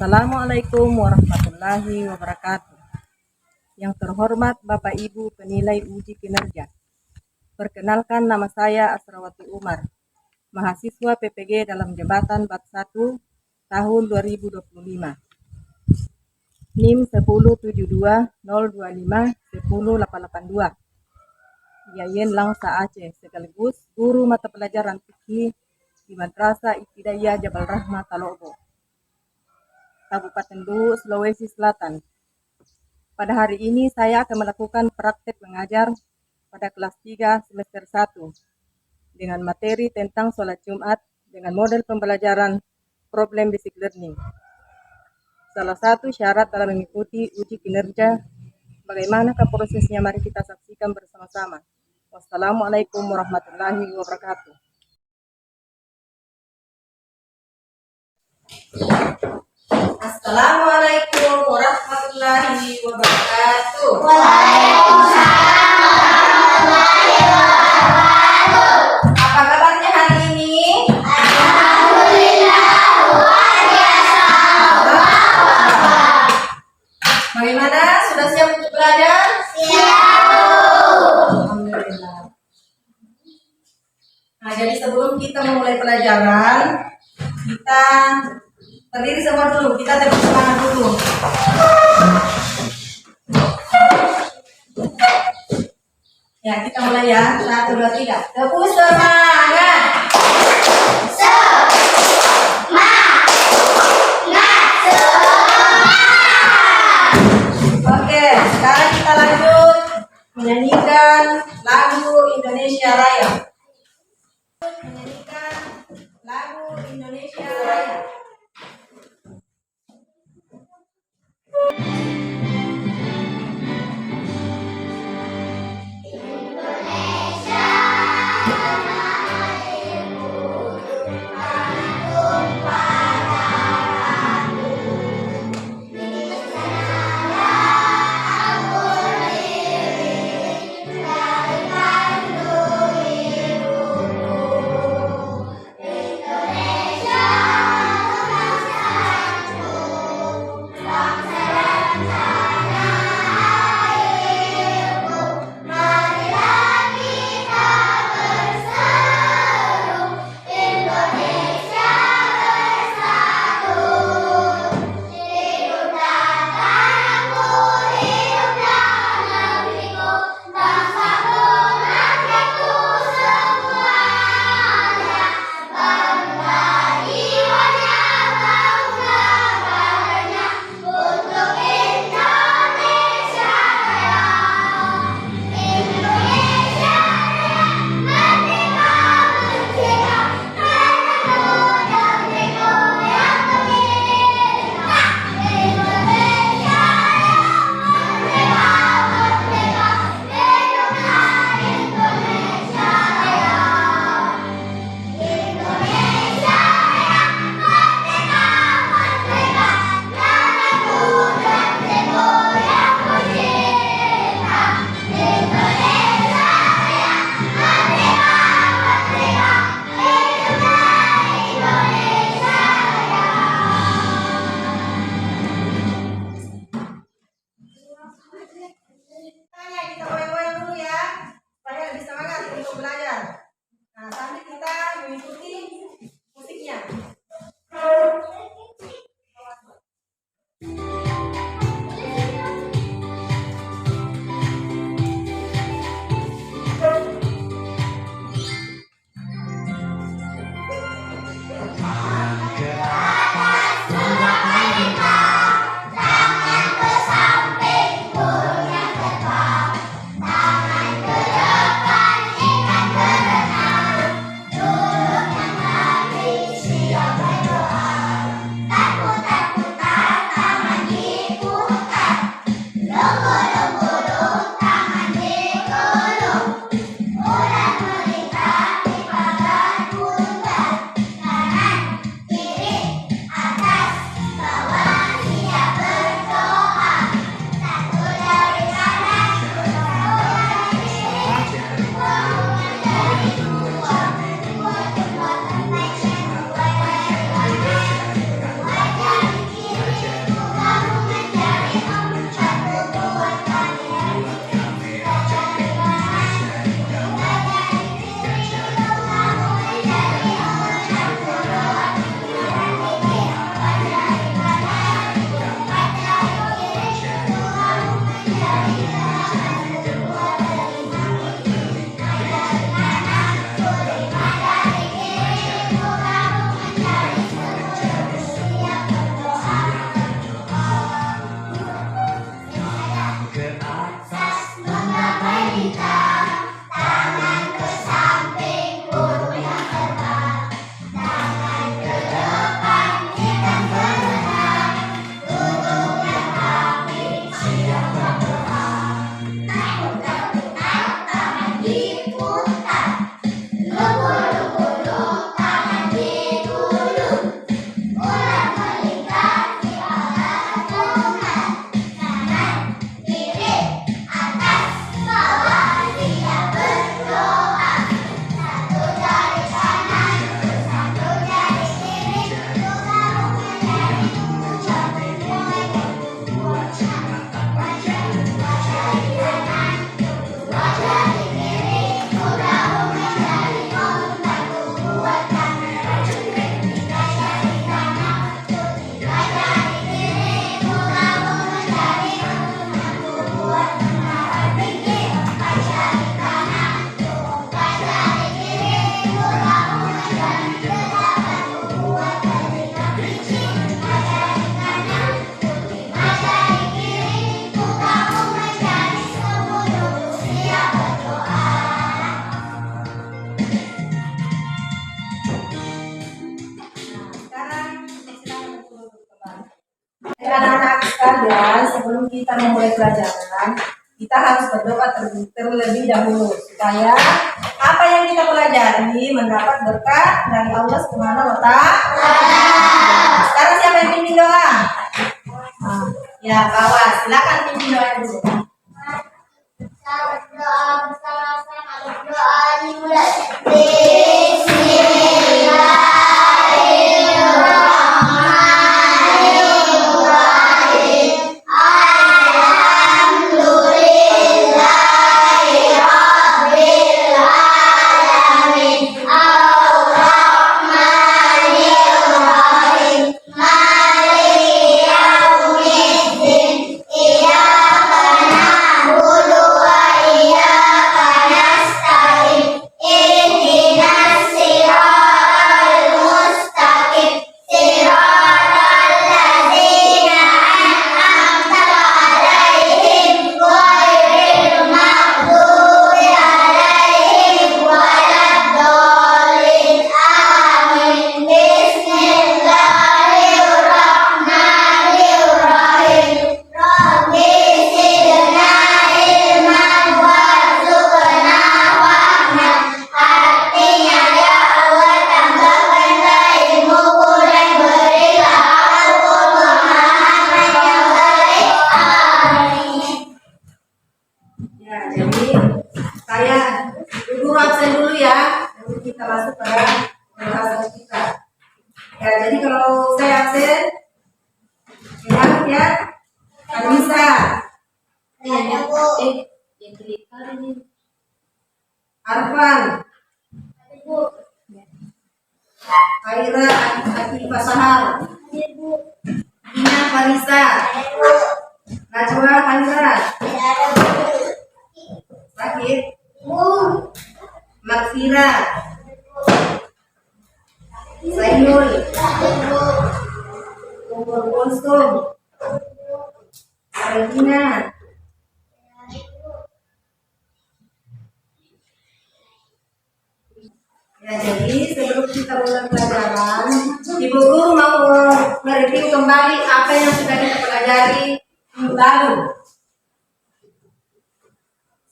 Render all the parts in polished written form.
Assalamualaikum warahmatullahi wabarakatuh. Yang terhormat Bapak Ibu penilai uji kinerja. Perkenalkan, nama saya Asrawati Umar, mahasiswa PPG dalam jabatan BAT 1 tahun 2025. NIM 10720251082. Yayen Langsa Aceh, sekaligus guru mata pelajaran fikih di Madrasah Ibtidaiyah Jabal Rahmah Talobo, Kabupaten Luwu, Sulawesi Selatan. Pada hari ini saya akan melakukan praktek mengajar pada kelas 3 semester 1 dengan materi tentang sholat Jumat dengan model pembelajaran problem basic learning. Salah satu syarat dalam mengikuti uji kinerja, bagaimanakah prosesnya? Mari kita saksikan bersama-sama. Wassalamualaikum warahmatullahi wabarakatuh. Assalamualaikum warahmatullahi wabarakatuh. Waalaikumsalam warahmatullahi wabarakatuh. Apa kabarnya hari ini? Alhamdulillah luar biasa. Bagaimana? Sudah siap untuk belajar? Siap. Alhamdulillah. Nah, jadi sebelum kita memulai pelajaran, kita berdiri semua dulu. Kita tepuk semangat dulu. Ya, kita mulai ya. 1, 2, 3. Tepuk semangat. Oke, sekarang kita lanjut menyanyikan lagu Indonesia Raya. Menyanyikan lagu Indonesia Raya. sekalian, sebelum kita memulai pelajaran, kita harus berdoa terlebih dahulu supaya apa yang kita pelajari mendapat berkat dari Allah Subhanahu wa Ta'ala. Sekarang siapa yang pimpin doa? Ya, kawan, silakan pimpin doa dulu. Doa bersama-sama, doa dimulai. Bismillahirrahmanirrahim. Alhamdulillahirabbil alamin. Ar-Rahmanirrahim. Maliki yaumiddin. Iyyaka na'budu wa iyyaka nasta'in. Ihdinas siratal mustaqim. Siratal ladzina an'amta 'alaihim ghairil maghdubi 'alaihim waladdallin. Amin. Bismillahirrahmanirrahim. Rabbi zidna ilman warzuqna fahman. Artinya, ya Allah, tambahkanlah ilmuku dan berilah aku pemahaman yang baik. Amin. Ya, jadi saya dulu absen dulu ya. Nanti kita masuk pada pembahasan kita. Ya, jadi kalau saya absen, ya, Anissa, Ada, Bu. Arfan, Bu. Aira, Aki Pasahar, Ina Farisa, Najwa Handra, Sakit, Maksira, Sainul, Umur Kulsum, Regina, ya, jadi sebelum kita mulai pelajaran, Ibu Guru mau mereview kembali apa yang sudah kita pelajari minggu lalu.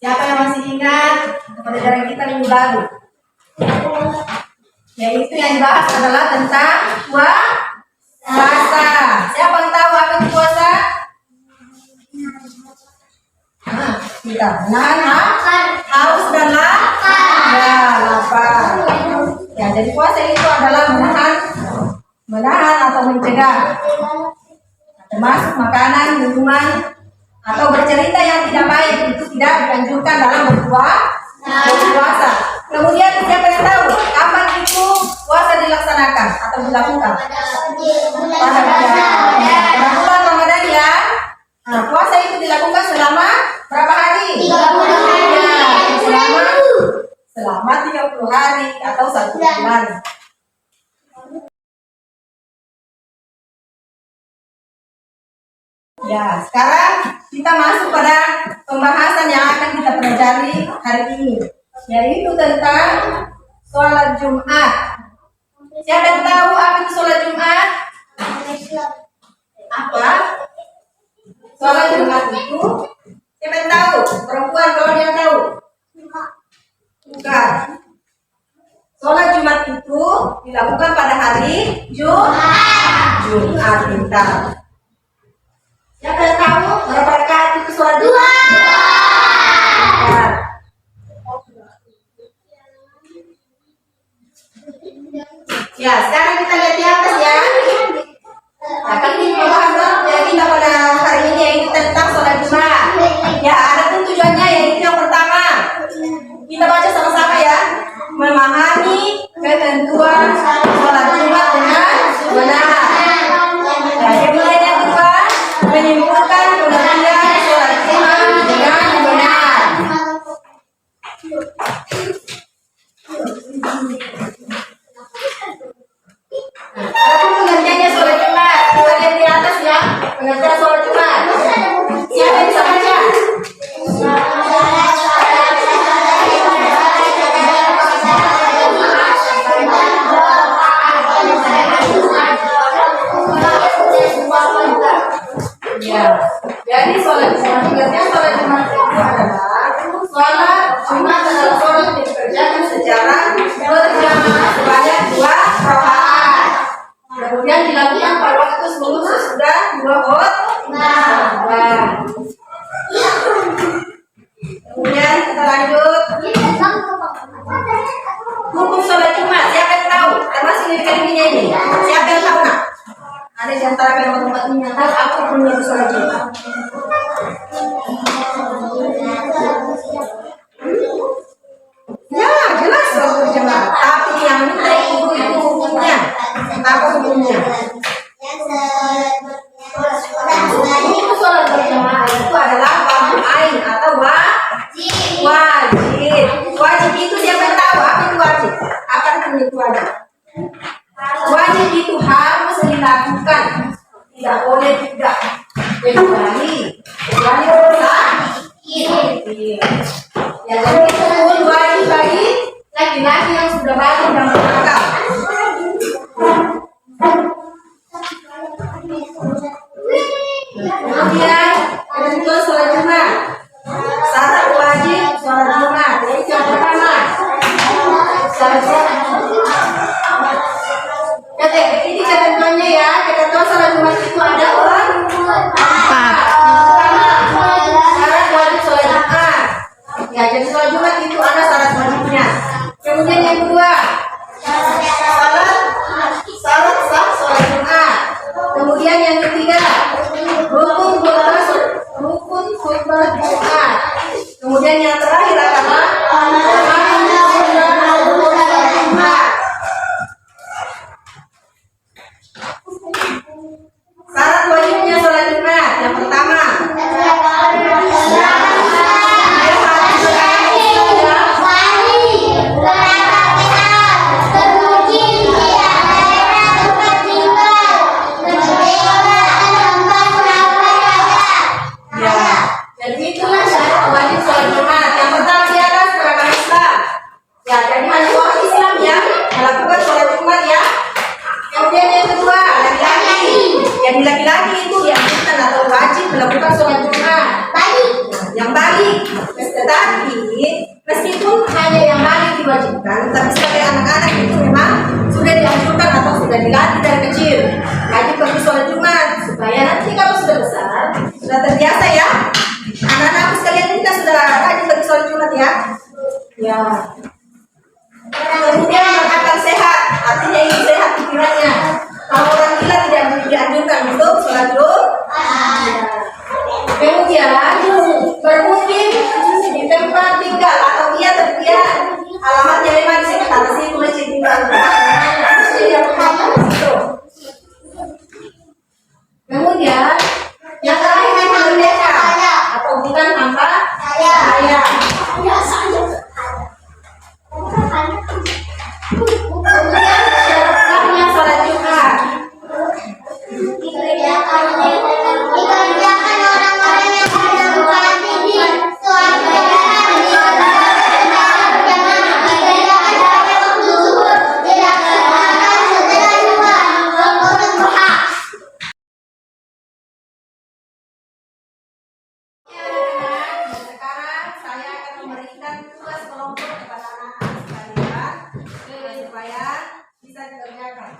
Siapa yang masih ingat pelajaran kita minggu lalu? Yaitu yang dibahas adalah tentang puasa. Siapa yang tahu apa itu puasa? Kita menahan haus dan lapar. Ya, jadi puasa itu adalah menahan atau mencegah, termasuk makanan, minuman, atau bercerita yang tidak baik itu tidak dianjurkan dalam berpuasa. Kemudian siapa yang tahu kapan itu puasa dilaksanakan atau dilakukan? Pada bulan Ramadan ya. Nah, puasa itu dilakukan selama berapa hari? 30 hari. Ya, selama 30 hari atau 1 bulan. Ya, sekarang kita masuk pada pembahasan yang akan kita pelajari hari ini, yaitu tentang sholat Jumat. Siapa yang tahu apa itu sholat Jumat? Apa? Sholat Jumat itu, siapa yang tahu? Perempuan kalau dia tahu? Bukan. Sholat Jumat itu dilakukan pada hari Jumat pintar. Siapa yang tahu berapa rakaat itu sholat Jumat? 2. Ya, sekarang kita lihat di atas ya. Akan kita bahas jadi pada hari ini yaitu tentang sholat Jumat. Jadi sholat Jumat, ingatnya sholat Jumat itu adalah sholat Jumat adalah sholat yang dikerjakan secara berjamaah sebanyak 2 rakaat. Kemudian dilakukan pada waktu sebelum sesudah 2 khutbah. Kemudian kita lanjut. Hukum sholat Jumat, siapa yang tahu? Termasuk di kalimatnya ini. Siapa yang tahu nak? Ada di antara kalian tempat ini yang tahu apa hukumnya di sholat Jumat? Ya, jelas sholat berjamaah. Tapi yang minta ibu itu hukumnya. Apa hukumnya? Hukum sholat berjamaah itu adalah fardu ain atau wajib. Wajib itu siapa yang tahu apa itu wajib? Apa artinya itu wajib? Wajib itu harus dilakukan, tidak boleh tidak. Kecuali urusan ya, jadi itu wajib bagi laki-laki yang sudah balik dan berangkat. Kemudian ketentuan sholat Jumat, syarat wajib sholat Jumat. Jadi yang pertama, ini ketentuannya ya, ketentuan sholat Jumat itu ada syarat wajib sholat Jumat. Ya, jadi sholat Jumat itu ada syarat wajibnya. Kemudian yang kedua, syarat sah sholat Jumat. Kemudian yang ketiga, rukun khutbah Jumat. Kemudian yang terakhir adalah syarat wajibnya sholat Jumat. Yang pertama, jadi itulah syarat wajib sholat Jumat. Yang pertama dia adalah seragam Islam. Ya, jadi hanya orang Islam yang melakukan sholat Jumat ya. Kemudian yang kedua, laki-laki. Yang laki-laki itu dianjurkan atau wajib melakukan sholat Jumat. Yang balik. Tetapi meskipun hanya yang balik diwajibkan, tapi sebagai anak-anak itu memang sudah dianjurkan atau sudah dilatih dari kecil wajib pergi sholat Jumat supaya nanti kalau sudah besar sudah terbiasa ya. Anak-anak sekalian kita sudah rajin pergi sholat Jumat ya. Ya. Kemudian berakal sehat, artinya ini sehat pikirannya. Kalau orang gila tidak dianjurkan untuk sholat Jumat. Kemudian bermukim di tempat tinggal atau dia alamatnya memang di sekitar situ masjid tinggal. Kemudian yang terakhir memang merdeka atau bukan hamba saya. Kemudian syarat sahnya sholat Jumat. Sekarang saya akan memberikan tugas kelompok kepada anak-anak sekalian supaya bisa dikerjakan.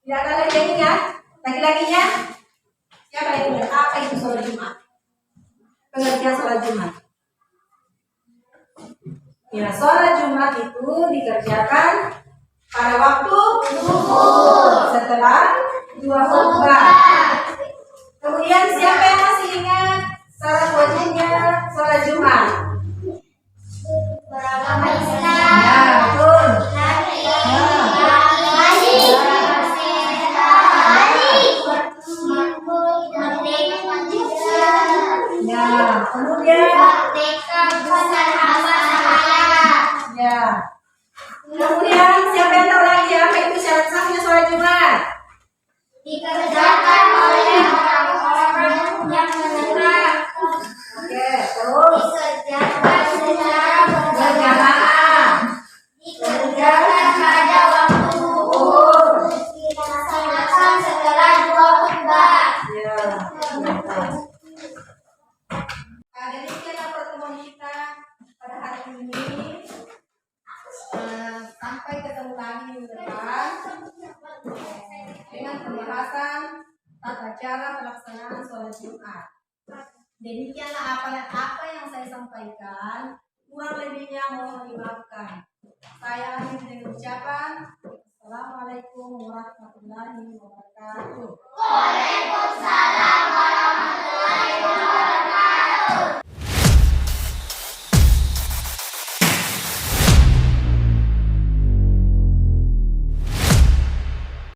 Tidak ada lagi yang ingat? Lagi-laginya? Siapa yang ingat? Apa itu sholat Jumat? Pengertian sholat Jumat. Ya, sholat Jumat itu dikerjakan pada waktu zuhur setelah 2 khutbah. Kemudian siapa yang masih ingat syarat wajibnya sholat Jumat? Beragama Islam. Ya, betul. Ya, kemudian ya. Kemudian siapa yang tahu lagi apa itu syarat sahnya sholat Jumat? Dikerjakan oleh orang-orang yang menengah. Oke, terus Dikerjakan secara berjamaah. dikerjakan pada waktu zuhur. Dilaksanakan setelah 2 khutbah. Ya. Nah, demikianlah pertemuan kita pada hari ini. Sampai ketemu lagi minggu depan dengan pembahasan tata cara pelaksanaan sholat Jumat. Demikianlah apa yang saya sampaikan. Kurang lebihnya mohon dimaafkan. Saya akhiri dengan ucapan Assalamualaikum warahmatullahi wabarakatuh. Waalaikumsalam.